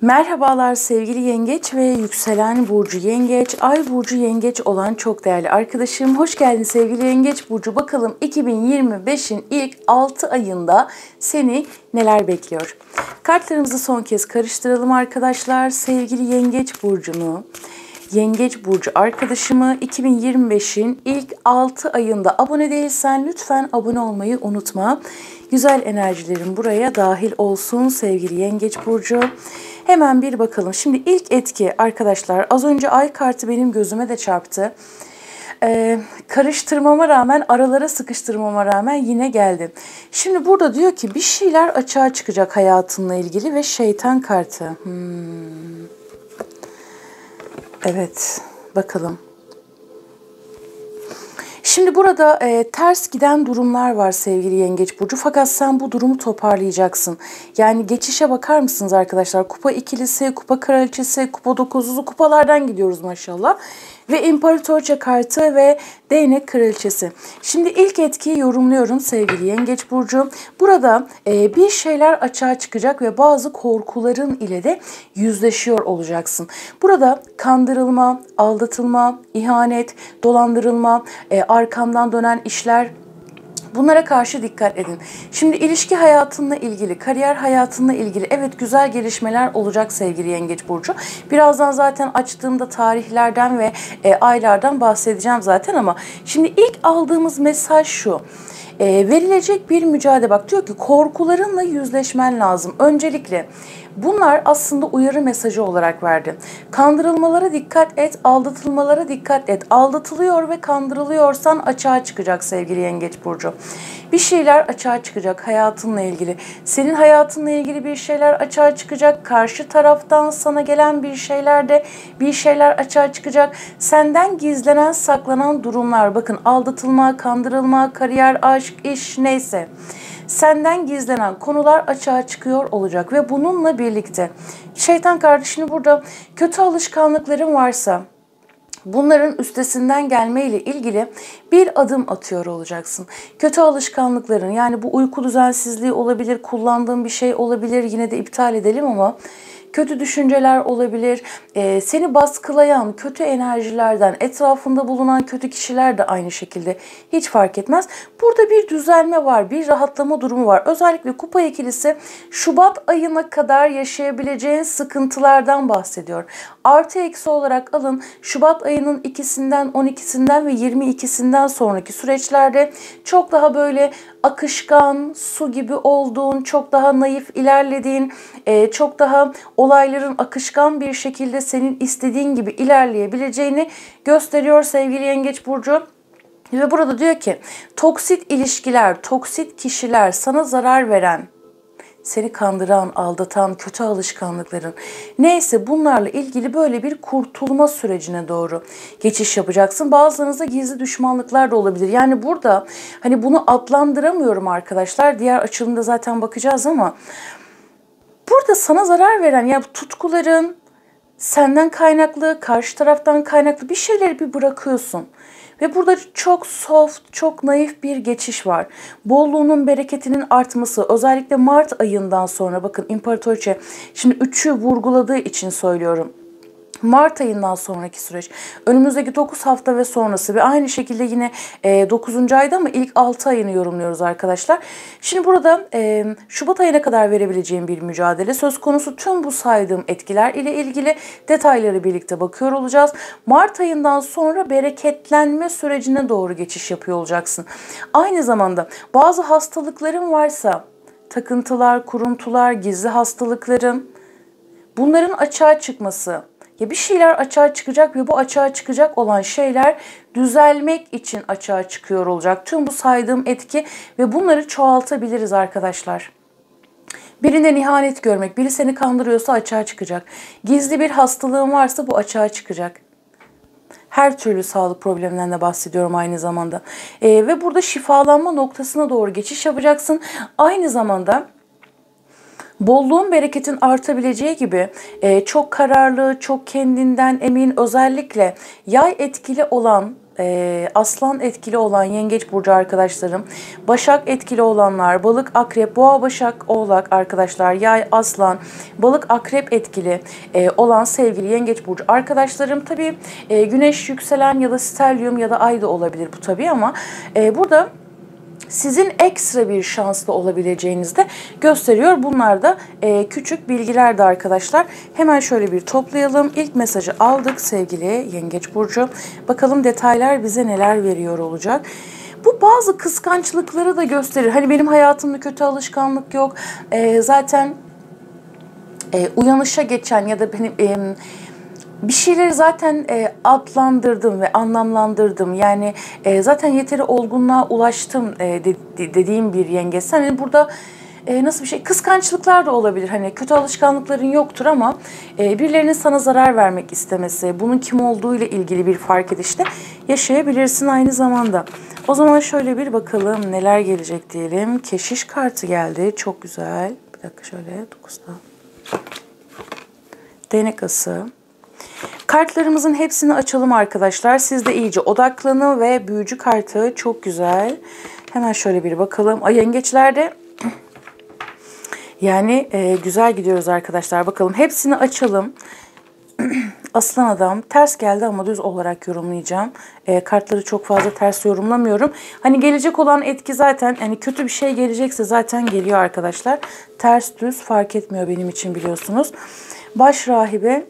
Merhabalar sevgili yengeç ve yükselen burcu yengeç, ay burcu yengeç olan çok değerli arkadaşım. Hoş geldin sevgili yengeç burcu. Bakalım 2025'in ilk 6 ayında seni neler bekliyor? Kartlarımızı son kez karıştıralım arkadaşlar. Sevgili yengeç burcunu, yengeç burcu arkadaşımı 2025'in ilk 6 ayında abone değilsen lütfen abone olmayı unutma. Güzel enerjilerin buraya dahil olsun sevgili yengeç burcu. Hemen bir bakalım. Şimdi ilk etki arkadaşlar, az önce ay kartı benim gözüme de çarptı. Karıştırmama rağmen, aralara sıkıştırmama rağmen yine geldi. Şimdi burada diyor ki bir şeyler açığa çıkacak hayatınla ilgili ve şeytan kartı. Evet, bakalım. Şimdi burada ters giden durumlar var sevgili yengeç burcu, fakat sen bu durumu toparlayacaksın. Yani geçişe bakar mısınız arkadaşlar? Kupa ikilisi, kupa kraliçesi, kupa dokuzlusu, kupalardan gidiyoruz maşallah. Ve imparatorça kartı ve değnek kraliçesi. Şimdi ilk etkiyi yorumluyorum sevgili yengeç burcu. Burada bir şeyler açığa çıkacak ve bazı korkuların ile de yüzleşiyor olacaksın. Burada kandırılma, aldatılma, ihanet, dolandırılma, arkamdan dönen işler, bunlara karşı dikkat edin. Şimdi ilişki hayatınla ilgili, kariyer hayatınla ilgili evet güzel gelişmeler olacak sevgili yengeç burcu. Birazdan zaten açtığımda tarihlerden ve aylardan bahsedeceğim zaten, ama şimdi ilk aldığımız mesaj şu. Verilecek bir mücadele, bak diyor ki korkularınla yüzleşmen lazım. Öncelikle bunlar aslında uyarı mesajı olarak verdi. Kandırılmalara dikkat et, aldatılmalara dikkat et. Aldatılıyor ve kandırılıyorsan açığa çıkacak sevgili yengeç burcu. Bir şeyler açığa çıkacak hayatınla ilgili. Senin hayatınla ilgili bir şeyler açığa çıkacak. Karşı taraftan sana gelen bir şeyler açığa çıkacak. Senden gizlenen, saklanan durumlar. Bakın, aldatılma, kandırılma, kariyer, aşk, iş, neyse. Senden gizlenen konular açığa çıkıyor olacak ve bununla birlikte şeytan kardeşini burada kötü alışkanlıkların varsa bunların üstesinden gelme ile ilgili bir adım atıyor olacaksın. Kötü alışkanlıkların, yani bu uyku düzensizliği olabilir, kullandığın bir şey olabilir, yine de iptal edelim ama kötü düşünceler olabilir, seni baskılayan kötü enerjilerden, etrafında bulunan kötü kişiler de aynı şekilde, hiç fark etmez. Burada bir düzelme var, bir rahatlama durumu var. Özellikle kupa ikilisi Şubat ayına kadar yaşayabileceğin sıkıntılardan bahsediyor. Artı eksi olarak alın, Şubat ayının 2'sinden, 12'sinden ve 22'sinden sonraki süreçlerde çok daha böyle akışkan, su gibi olduğun, çok daha naif ilerlediğin, çok daha olayların akışkan bir şekilde senin istediğin gibi ilerleyebileceğini gösteriyor sevgili yengeç burcu. Ve burada diyor ki toksit ilişkiler, toksit kişiler, sana zarar veren, seni kandıran, aldatan, kötü alışkanlıkların neyse bunlarla ilgili böyle bir kurtulma sürecine doğru geçiş yapacaksın. Bazılarınızda gizli düşmanlıklar da olabilir. Yani burada hani bunu adlandıramıyorum arkadaşlar. Diğer açılımda zaten bakacağız ama burada sana zarar veren, ya tutkuların senden kaynaklı, karşı taraftan kaynaklı bir şeyleri bir bırakıyorsun. Ve burada çok soft, çok naif bir geçiş var. Bolluğunun, bereketinin artması, özellikle Mart ayından sonra, bakın imparatoriçe, şimdi 3'ü vurguladığı için söylüyorum. Mart ayından sonraki süreç, önümüzdeki 9 hafta ve sonrası ve aynı şekilde yine 9. ayda ama ilk 6 ayını yorumluyoruz arkadaşlar. Şimdi burada Şubat ayına kadar verebileceğim bir mücadele söz konusu. Tüm bu saydığım etkiler ile ilgili detayları birlikte bakıyor olacağız. Mart ayından sonra bereketlenme sürecine doğru geçiş yapıyor olacaksın. Aynı zamanda bazı hastalıkların varsa, takıntılar, kuruntular, gizli hastalıkların, bunların açığa çıkması, ya bir şeyler açığa çıkacak ve bu açığa çıkacak olan şeyler düzelmek için açığa çıkıyor olacak. Tüm bu saydığım etki ve bunları çoğaltabiliriz arkadaşlar. Birinden ihanet görmek, biri seni kandırıyorsa açığa çıkacak. Gizli bir hastalığın varsa bu açığa çıkacak. Her türlü sağlık probleminden de bahsediyorum aynı zamanda. Ve burada şifalanma noktasına doğru geçiş yapacaksın. Aynı zamanda bolluğun, bereketin artabileceği gibi çok kararlı, çok kendinden emin, özellikle yay etkili olan Aslan etkili olan Yengeç burcu arkadaşlarım, Başak etkili olanlar, Balık, Akrep, Boğa, Başak, Oğlak arkadaşlar, Yay, Aslan, Balık, Akrep etkili olan sevgili Yengeç burcu arkadaşlarım. Tabii Güneş, yükselen ya da stelyum ya da ay da olabilir bu tabii, ama burada sizin ekstra bir şanslı olabileceğinizi de gösteriyor. Bunlar da küçük bilgilerdi arkadaşlar. Hemen şöyle bir toplayalım. İlk mesajı aldık sevgili Yengeç burcu. Bakalım detaylar bize neler veriyor olacak. Bu bazı kıskançlıkları da gösterir. Hani benim hayatımda kötü alışkanlık yok. Zaten uyanışa geçen ya da benim bir şeyleri zaten adlandırdım ve anlamlandırdım. Yani zaten yeteri olgunluğa ulaştım dediğim bir yengeç. Hani burada nasıl bir şey? Kıskançlıklar da olabilir. Hani kötü alışkanlıkların yoktur ama birilerinin sana zarar vermek istemesi, bunun kim olduğuyla ilgili bir fark edişte yaşayabilirsin aynı zamanda. O zaman şöyle bir bakalım neler gelecek diyelim. Keşiş kartı geldi. Çok güzel. Bir dakika şöyle 9'da. Değnek ası. Kartlarımızın hepsini açalım arkadaşlar. Siz de iyice odaklanın ve büyücü kartı çok güzel. Hemen şöyle bir bakalım. Ay yengeçlerde yani güzel gidiyoruz arkadaşlar. Bakalım hepsini açalım. Aslan adam ters geldi ama düz olarak yorumlayacağım. Kartları çok fazla ters yorumlamıyorum. Hani gelecek olan etki zaten, hani kötü bir şey gelecekse zaten geliyor arkadaşlar. Ters düz fark etmiyor benim için, biliyorsunuz. Baş rahibe.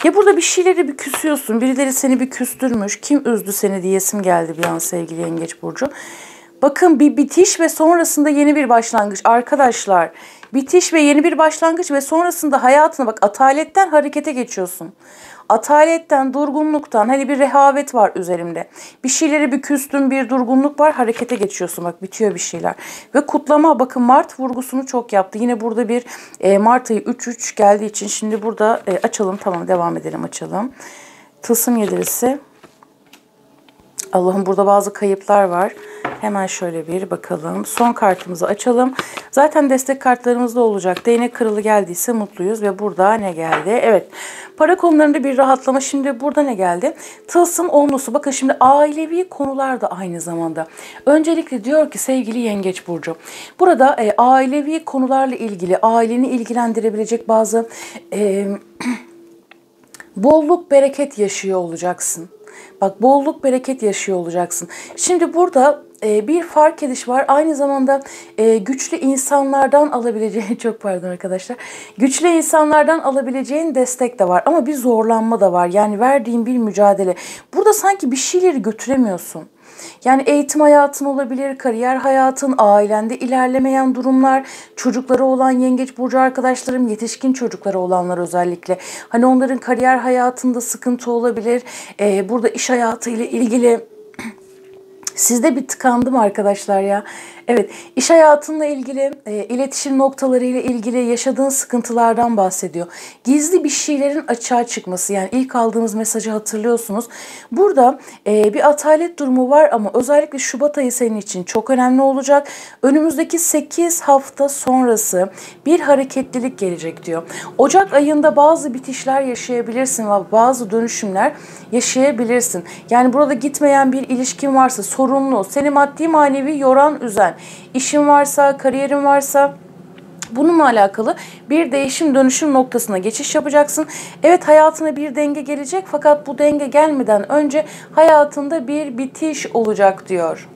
Ya burada bir şeyleri bir küsüyorsun. Birileri seni bir küstürmüş. Kim üzdü seni diyesim geldi bir an sevgili Yengeç burcu. Bakın bir bitiş ve sonrasında yeni bir başlangıç. Arkadaşlar bitiş ve yeni bir başlangıç ve sonrasında hayatına bak, ataletten harekete geçiyorsun. Ataletten, durgunluktan, hani bir rehavet var üzerimde. Bir şeyleri bir küstüm, bir durgunluk var, harekete geçiyorsun. Bak bitiyor bir şeyler. Ve kutlama, bakın Mart vurgusunu çok yaptı. Yine burada bir Mart ayı 3-3 geldiği için şimdi burada açalım. Tamam, devam edelim, açalım. Tılsım yedilisi. Allah'ım, burada bazı kayıplar var. Hemen şöyle bir bakalım. Son kartımızı açalım. Zaten destek kartlarımız da olacak. Değnek kralı geldiyse mutluyuz ve burada ne geldi? Evet. Para konularında bir rahatlama. Şimdi burada ne geldi? Tılsım onlusu. Bakın şimdi ailevi konular da aynı zamanda. Öncelikle diyor ki sevgili Yengeç burcu. Burada ailevi konularla ilgili, aileni ilgilendirebilecek bazı bolluk bereket yaşıyor olacaksın. Bak, bolluk bereket yaşıyor olacaksın. Şimdi burada bir fark ediş var. Aynı zamanda güçlü insanlardan alabileceğin, çok pardon arkadaşlar, güçlü insanlardan alabileceğin destek de var. Ama bir zorlanma da var. Yani verdiğin bir mücadele. Burada sanki bir şeyleri götüremiyorsun. Yani eğitim hayatın olabilir, kariyer hayatın, ailende ilerlemeyen durumlar, çocukları olan Yengeç burcu arkadaşlarım, yetişkin çocukları olanlar özellikle. Hani onların kariyer hayatında sıkıntı olabilir. Burada iş hayatıyla ilgili sizde bir tıkandım arkadaşlar ya. Evet, iş hayatınla ilgili, iletişim noktalarıyla ilgili yaşadığın sıkıntılardan bahsediyor. Gizli bir şeylerin açığa çıkması, yani ilk aldığımız mesajı hatırlıyorsunuz. Burada bir atalet durumu var ama özellikle Şubat ayı senin için çok önemli olacak. Önümüzdeki 8 hafta sonrası bir hareketlilik gelecek diyor. Ocak ayında bazı bitişler yaşayabilirsin ve bazı dönüşümler yaşayabilirsin. Yani burada gitmeyen bir ilişkin varsa, sorunlu, seni maddi manevi yoran, üzen, işin varsa, kariyerin varsa, bununla alakalı bir değişim dönüşüm noktasına geçiş yapacaksın. Evet, hayatına bir denge gelecek fakat bu denge gelmeden önce hayatında bir bitiş olacak diyor.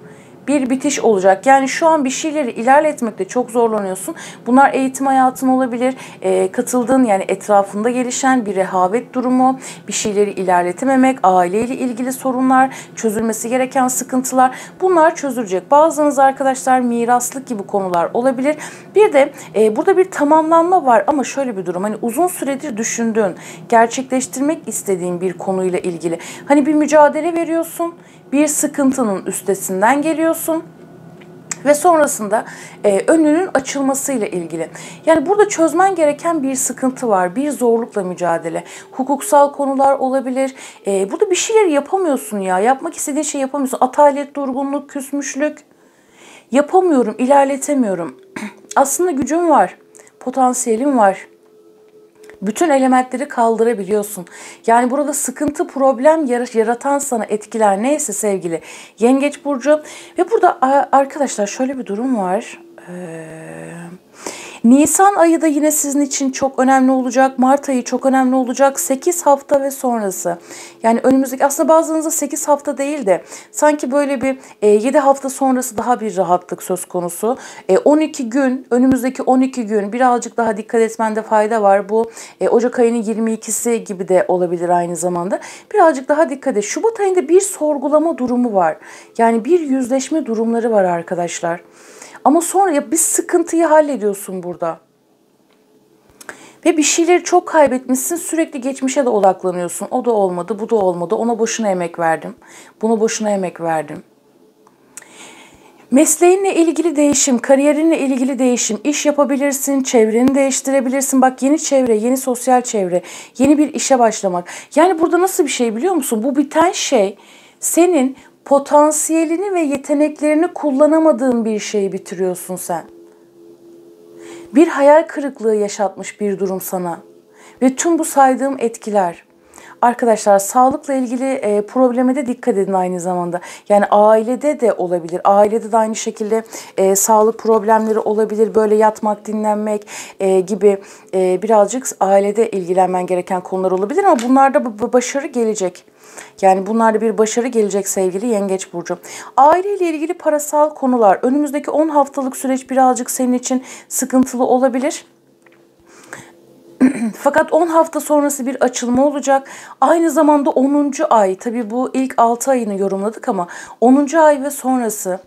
Bir bitiş olacak. Yani şu an bir şeyleri ilerletmekte çok zorlanıyorsun. Bunlar eğitim hayatın olabilir. Katıldığın, yani etrafında gelişen bir rehavet durumu, bir şeyleri ilerletememek, aileyle ilgili sorunlar, çözülmesi gereken sıkıntılar. Bunlar çözülecek. Bazınız arkadaşlar miraslık gibi konular olabilir. Bir de burada bir tamamlanma var ama şöyle bir durum. Hani uzun süredir düşündüğün, gerçekleştirmek istediğin bir konuyla ilgili. Hani bir mücadele veriyorsun. Bir sıkıntının üstesinden geliyorsun ve sonrasında önünün açılmasıyla ilgili. Yani burada çözmen gereken bir sıkıntı var, bir zorlukla mücadele. Hukuksal konular olabilir. Burada bir şeyler yapamıyorsun ya, yapmak istediğin şeyi yapamıyorsun. Atalet, durgunluk, küsmüşlük. Yapamıyorum, ilerletemiyorum. Aslında gücüm var, potansiyelim var. Bütün elementleri kaldırabiliyorsun. Yani burada sıkıntı, problem yaratan sana etkiler neyse sevgili Yengeç Burcu. Ve burada arkadaşlar şöyle bir durum var. Nisan ayı da yine sizin için çok önemli olacak. Mart ayı çok önemli olacak. 8 hafta ve sonrası. Yani önümüzdeki aslında bazılarınızda 8 hafta değil de sanki böyle bir 7 hafta sonrası daha bir rahatlık söz konusu. 12 gün, önümüzdeki 12 gün birazcık daha dikkat etmende fayda var. Bu Ocak ayının 22'si gibi de olabilir aynı zamanda. Birazcık daha dikkat et. Şubat ayında bir sorgulama durumu var. Yani bir yüzleşme durumları var arkadaşlar. Ama sonra ya bir sıkıntıyı hallediyorsun burada. Ve bir şeyleri çok kaybetmişsin, sürekli geçmişe de odaklanıyorsun. O da olmadı, bu da olmadı. Ona boşuna emek verdim. Buna boşuna emek verdim. Mesleğinle ilgili değişim, kariyerinle ilgili değişim, iş yapabilirsin, çevreni değiştirebilirsin. Bak yeni çevre, yeni sosyal çevre, yeni bir işe başlamak. Yani burada nasıl bir şey biliyor musun? Bu biten şey senin potansiyelini ve yeteneklerini kullanamadığın bir şeyi bitiriyorsun sen. Bir hayal kırıklığı yaşatmış bir durum sana. Ve tüm bu saydığım etkiler. Arkadaşlar sağlıkla ilgili probleme de dikkat edin aynı zamanda. Yani ailede de olabilir. Ailede de aynı şekilde sağlık problemleri olabilir. Böyle yatmak, dinlenmek gibi birazcık ailede ilgilenmen gereken konular olabilir. Ama bunlarda başarı gelecek. Yani bunlarda bir başarı gelecek sevgili Yengeç Burcu. Aileyle ilgili parasal konular. Önümüzdeki 10 haftalık süreç birazcık senin için sıkıntılı olabilir. Fakat 10 hafta sonrası bir açılma olacak. Aynı zamanda 10. ay, tabii bu ilk 6 ayını yorumladık ama 10. ay ve sonrası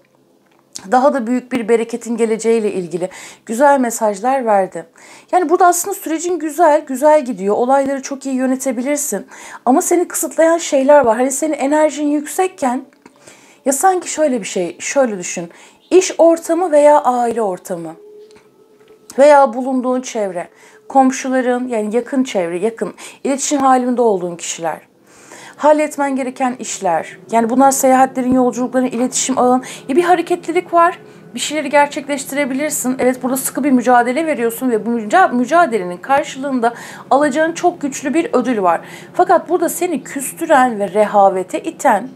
daha da büyük bir bereketin geleceğiyle ilgili güzel mesajlar verdi. Yani burada aslında sürecin güzel gidiyor. Olayları çok iyi yönetebilirsin. Ama seni kısıtlayan şeyler var. Hani senin enerjin yüksekken ya sanki şöyle bir şey, şöyle düşün. İş ortamı veya aile ortamı veya bulunduğun çevre, komşuların yani yakın çevre, yakın iletişim halinde olduğun kişiler. Halletmen gereken işler. Yani bunlar seyahatlerin, yolculukların, iletişim ağın. Bir hareketlilik var. Bir şeyleri gerçekleştirebilirsin. Evet burada sıkı bir mücadele veriyorsun ve bu mücadelenin karşılığında alacağın çok güçlü bir ödül var. Fakat burada seni küstüren ve rehavete iten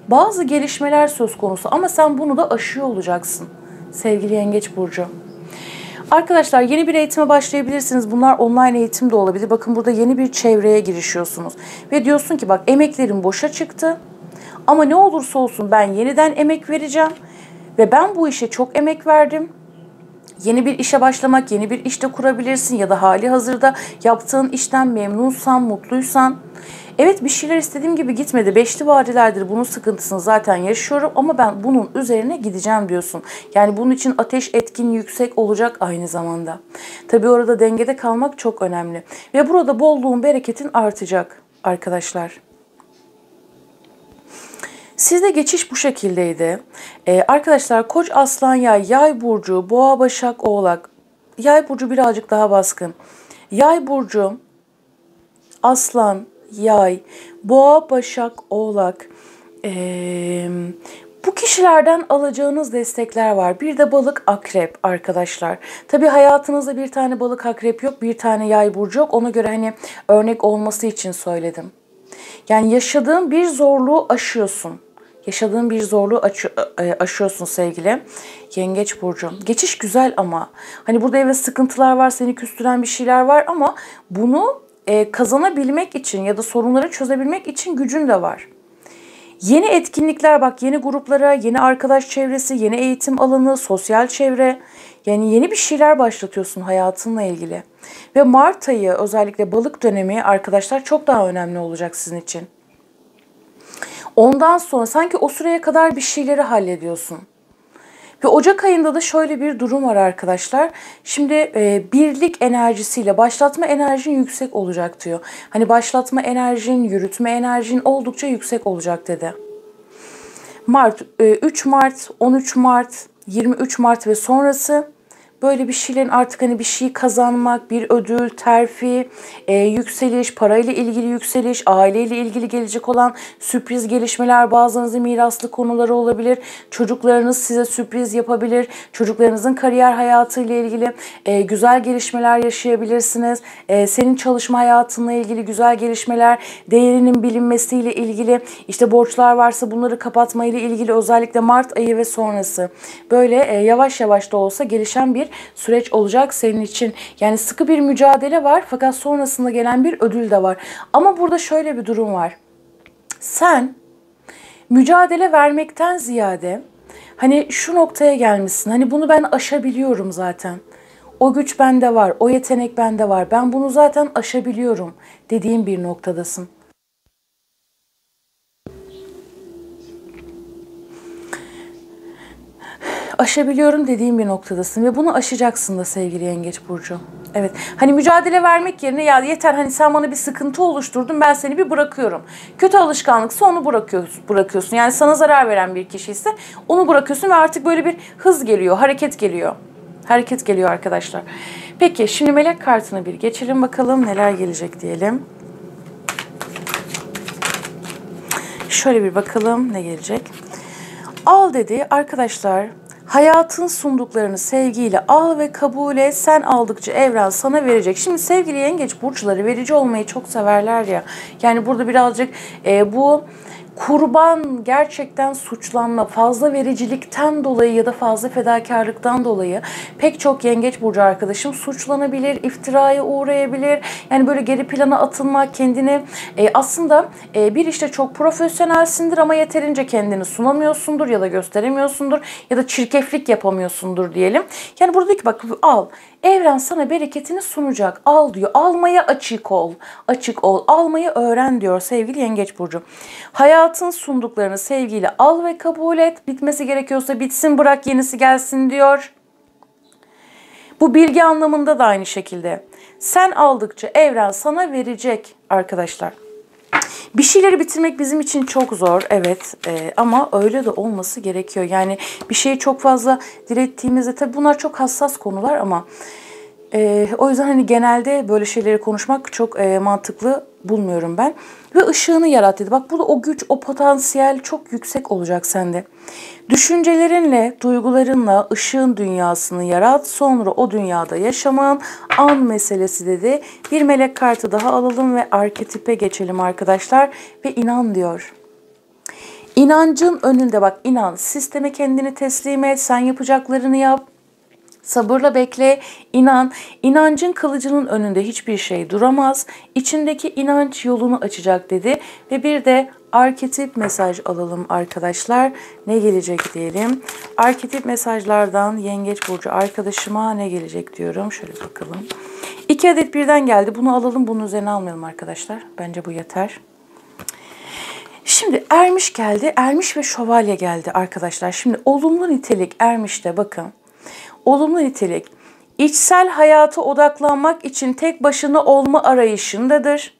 bazı gelişmeler söz konusu ama sen bunu da aşıyor olacaksın sevgili Yengeç Burcu. Arkadaşlar yeni bir eğitime başlayabilirsiniz. Bunlar online eğitim de olabilir. Bakın burada yeni bir çevreye girişiyorsunuz. Ve diyorsun ki bak emeklerim boşa çıktı. Ama ne olursa olsun ben yeniden emek vereceğim. Ve ben bu işe çok emek verdim. Yeni bir işe başlamak, yeni bir işte kurabilirsin ya da hali hazırda yaptığın işten memnunsan, mutluysan. Evet bir şeyler istediğim gibi gitmedi. Beşli vadilerdir bunun sıkıntısını zaten yaşıyorum ama ben bunun üzerine gideceğim diyorsun. Yani bunun için ateş etkin yüksek olacak aynı zamanda. Tabii orada dengede kalmak çok önemli. Ve burada bolluğun, bereketin artacak arkadaşlar. Sizde geçiş bu şekildeydi. Arkadaşlar Koç, Aslan, Yay, Yay burcu, Boğa, Başak, Oğlak. Yay burcu birazcık daha baskın. Yay burcu, Aslan, Yay, Boğa, Başak, Oğlak. Bu kişilerden alacağınız destekler var. Bir de Balık, Akrep arkadaşlar. Tabii hayatınızda bir tane Balık, Akrep yok, bir tane Yay burcu yok. Ona göre hani örnek olması için söyledim. Yani yaşadığın bir zorluğu aşıyorsun. Yaşadığın bir zorluğu aşıyorsun sevgili Yengeç Burcu. Geçiş güzel ama. Hani burada evet sıkıntılar var, seni küstüren bir şeyler var ama bunu kazanabilmek için ya da sorunları çözebilmek için gücün de var. Yeni etkinlikler bak, yeni gruplara, yeni arkadaş çevresi, yeni eğitim alanı, sosyal çevre. Yani yeni bir şeyler başlatıyorsun hayatınla ilgili. Ve Mart ayı özellikle balık dönemi arkadaşlar çok daha önemli olacak sizin için. Ondan sonra sanki o süreye kadar bir şeyleri hallediyorsun. Ve Ocak ayında da şöyle bir durum var arkadaşlar. Şimdi birlik enerjisiyle başlatma enerjin yüksek olacak diyor. Hani başlatma enerjin, yürütme enerjin oldukça yüksek olacak dedi. Mart, 3 Mart, 13 Mart, 23 Mart ve sonrası böyle bir şeylerin artık hani bir şey kazanmak, bir ödül, terfi, yükseliş, parayla ilgili yükseliş, aileyle ilgili gelecek olan sürpriz gelişmeler, bazılarınızın miraslı konuları olabilir. Çocuklarınız size sürpriz yapabilir. Çocuklarınızın kariyer hayatıyla ilgili güzel gelişmeler yaşayabilirsiniz. Senin çalışma hayatınla ilgili güzel gelişmeler, değerinin bilinmesiyle ilgili, işte borçlar varsa bunları kapatmayla ilgili, özellikle Mart ayı ve sonrası böyle yavaş yavaş da olsa gelişen bir süreç olacak senin için. Yani sıkı bir mücadele var fakat sonrasında gelen bir ödül de var. Ama burada şöyle bir durum var. Sen mücadele vermekten ziyade hani şu noktaya gelmişsin. Hani bunu ben aşabiliyorum zaten. O güç bende var, o yetenek bende var. Ben bunu zaten aşabiliyorum dediğin bir noktadasın. Aşabiliyorum dediğim bir noktadasın ve bunu aşacaksın da sevgili Yengeç Burcu. Evet. Hani mücadele vermek yerine ya yeter hani sen bana bir sıkıntı oluşturdun, ben seni bir bırakıyorum. Kötü alışkanlıksa onu bırakıyorsun. Yani sana zarar veren bir kişi ise onu bırakıyorsun ve artık böyle bir hız geliyor, hareket geliyor. Hareket geliyor arkadaşlar. Peki şimdi melek kartına bir geçelim bakalım neler gelecek diyelim. Şöyle bir bakalım ne gelecek. Al dedi arkadaşlar. Hayatın sunduklarını sevgiyle al ve kabul et. Sen aldıkça evren sana verecek. Şimdi sevgili yengeç burçları verici olmayı çok severler ya. Yani burada birazcık bu kurban gerçekten suçlanma, fazla vericilikten dolayı ya da fazla fedakarlıktan dolayı pek çok yengeç burcu arkadaşım suçlanabilir, iftiraya uğrayabilir. Yani böyle geri plana atılmak, kendini aslında bir işte çok profesyonelsindir ama yeterince kendini sunamıyorsundur ya da gösteremiyorsundur ya da çirkeflik yapamıyorsundur diyelim. Yani buradaki bak al. Evren sana bereketini sunacak. Al diyor. Almaya açık ol. Açık ol. Almayı öğren diyor sevgili Yengeç Burcu. Hayatın sunduklarını sevgiyle al ve kabul et. Bitmesi gerekiyorsa bitsin, bırak yenisi gelsin diyor. Bu bilgi anlamında da aynı şekilde. Sen aldıkça evren sana verecek arkadaşlar. Bir şeyleri bitirmek bizim için çok zor, evet, ama öyle de olması gerekiyor. Yani bir şeyi çok fazla direttiğimizde tabii bunlar çok hassas konular ama o yüzden hani genelde böyle şeyleri konuşmak çok mantıklı bulmuyorum ben. Ve ışığını yarat dedi. Bak burada o güç, o potansiyel çok yüksek olacak sende. Düşüncelerinle, duygularınla ışığın dünyasını yarat. Sonra o dünyada yaşaman an meselesi dedi. Bir melek kartı daha alalım ve arketipe geçelim arkadaşlar. Ve inan diyor. İnancın önünde bak, inan. Sisteme kendini teslim et. Sen yapacaklarını yap. Sabırla bekle, inan. İnancın kılıcının önünde hiçbir şey duramaz. İçindeki inanç yolunu açacak dedi. Ve bir de arketip mesaj alalım arkadaşlar. Ne gelecek diyelim. Arketip mesajlardan Yengeç Burcu arkadaşıma ne gelecek diyorum. Şöyle bakalım. 2 adet birden geldi. Bunu alalım, bunun üzerine almayalım arkadaşlar. Bence bu yeter. Şimdi ermiş geldi. Ermiş ve şövalye geldi arkadaşlar. Şimdi olumlu nitelik ermişte bakın. Olumlu nitelik, içsel hayata odaklanmak için tek başına olma arayışındadır.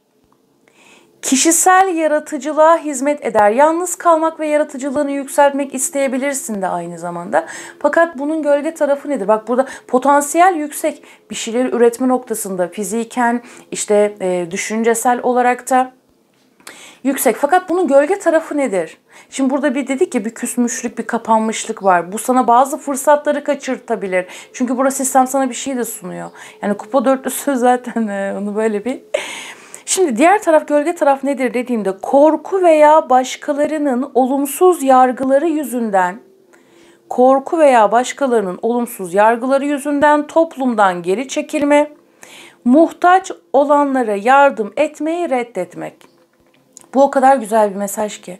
Kişisel yaratıcılığa hizmet eder. Yalnız kalmak ve yaratıcılığını yükseltmek isteyebilirsin de aynı zamanda. Fakat bunun gölge tarafı nedir? Bak burada potansiyel yüksek, bir şeyleri üretme noktasında fiziken, işte düşüncesel olarak da yüksek. Fakat bunun gölge tarafı nedir? Şimdi burada bir dedik ki bir küsmüşlük, bir kapanmışlık var. Bu sana bazı fırsatları kaçırtabilir. Çünkü burada sistem sana bir şey de sunuyor. Yani kupa dörtlüsü zaten onu böyle bir... Şimdi diğer taraf, gölge taraf nedir dediğimde korku veya başkalarının olumsuz yargıları yüzünden toplumdan geri çekilme, muhtaç olanlara yardım etmeyi reddetmek. Bu o kadar güzel bir mesaj ki.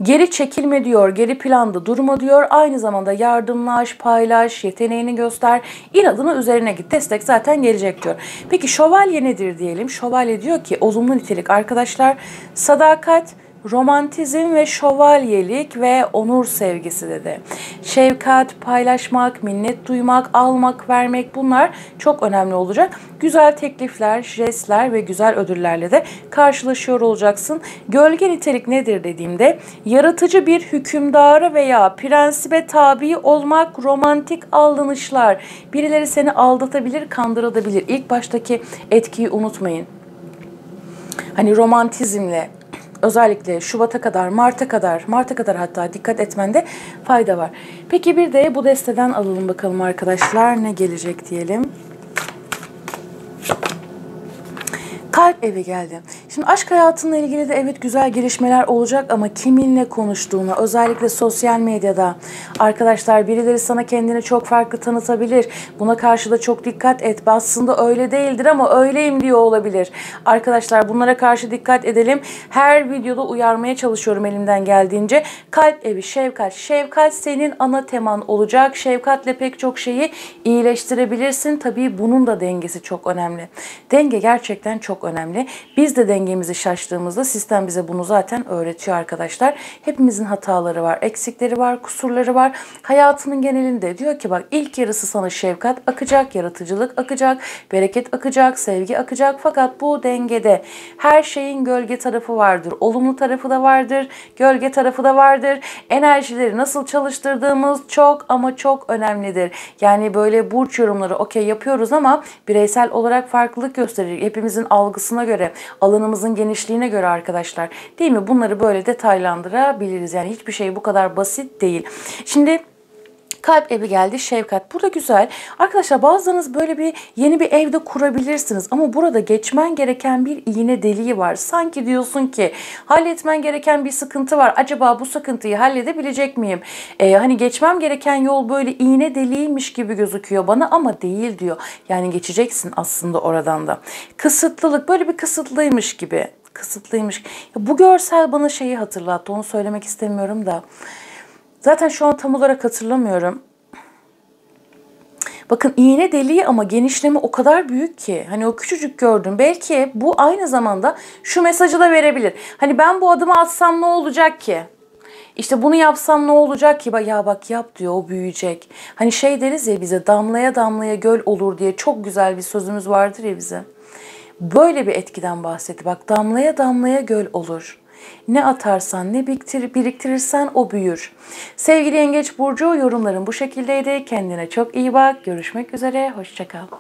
Geri çekilme diyor, geri planda durma diyor. Aynı zamanda yardımlaş, paylaş, yeteneğini göster. İnadına üzerine git. Destek zaten gelecek diyor. Peki şövalye nedir diyelim. Şövalye diyor ki olumlu nitelik arkadaşlar. Sadakat, Romantizm ve şövalyelik ve onur sevgisi dedi. Şefkat, paylaşmak, minnet duymak, almak, vermek, bunlar çok önemli olacak. Güzel teklifler, jestler ve güzel ödüllerle de karşılaşıyor olacaksın. Gölge nitelik nedir dediğimde, yaratıcı bir hükümdara veya prensibe tabi olmak, romantik aldanışlar. Birileri seni aldatabilir, kandırabilir. İlk baştaki etkiyi unutmayın. Hani romantizmle özellikle Şubat'a kadar, Mart'a kadar hatta dikkat etmende fayda var. Peki bir de bu desteden alalım bakalım arkadaşlar, ne gelecek diyelim. Kalp evi geldi. Şimdi aşk hayatınla ilgili de evet güzel gelişmeler olacak ama kiminle konuştuğuna, özellikle sosyal medyada arkadaşlar, birileri sana kendini çok farklı tanıtabilir. Buna karşı da çok dikkat et. Aslında öyle değildir ama öyleyim diyor olabilir. Arkadaşlar bunlara karşı dikkat edelim. Her videoda uyarmaya çalışıyorum elimden geldiğince. Kalp evi, şefkat. Şefkat senin ana teman olacak. Şefkatle pek çok şeyi iyileştirebilirsin. Tabii bunun da dengesi çok önemli. Denge gerçekten çok önemli. Biz de dengemizi şaştığımızda sistem bize bunu zaten öğretiyor arkadaşlar. Hepimizin hataları var, eksikleri var, kusurları var. Hayatının genelinde diyor ki bak, ilk yarısı sana şefkat akacak, yaratıcılık akacak, bereket akacak, sevgi akacak. Fakat bu dengede her şeyin gölge tarafı vardır. Olumlu tarafı da vardır, gölge tarafı da vardır. Enerjileri nasıl çalıştırdığımız çok ama çok önemlidir. Yani böyle burç yorumları okey yapıyoruz ama bireysel olarak farklılık gösterir. Hepimizin algısına göre, alanımızın genişliğine göre arkadaşlar. Değil mi? Bunları böyle detaylandırabiliriz. Yani hiçbir şey bu kadar basit değil. Şimdi kalp evi geldi, şefkat. Burada güzel. Arkadaşlar bazılarınız böyle yeni bir evde kurabilirsiniz ama burada geçmen gereken bir iğne deliği var. Sanki diyorsun ki halletmen gereken bir sıkıntı var. Acaba bu sıkıntıyı halledebilecek miyim? Hani geçmem gereken yol böyle iğne deliğiymiş gibi gözüküyor bana ama değil diyor. Yani geçeceksin aslında oradan da. Kısıtlılık, böyle bir kısıtlıymış gibi. Kısıtlıymış. Ya bu görsel bana şeyi hatırlattı. Onu söylemek istemiyorum da. Zaten şu an tam olarak hatırlamıyorum. Bakın iğne deliği ama genişleme o kadar büyük ki. Hani o küçücük gördüm. Belki bu aynı zamanda şu mesajı da verebilir. Hani ben bu adımı atsam ne olacak ki? İşte bunu yapsam ne olacak ki? Ya bak yap diyor, o büyüyecek. Hani şey deriz ya bize, damlaya damlaya göl olur diye, çok güzel bir sözümüz vardır ya bize. Böyle bir etkiden bahsetti. Bak, damlaya damlaya göl olur. Ne atarsan, ne biriktirirsen o büyür. Sevgili Yengeç Burcu, yorumlarım bu şekildeydi. Kendine çok iyi bak. Görüşmek üzere. Hoşça kal.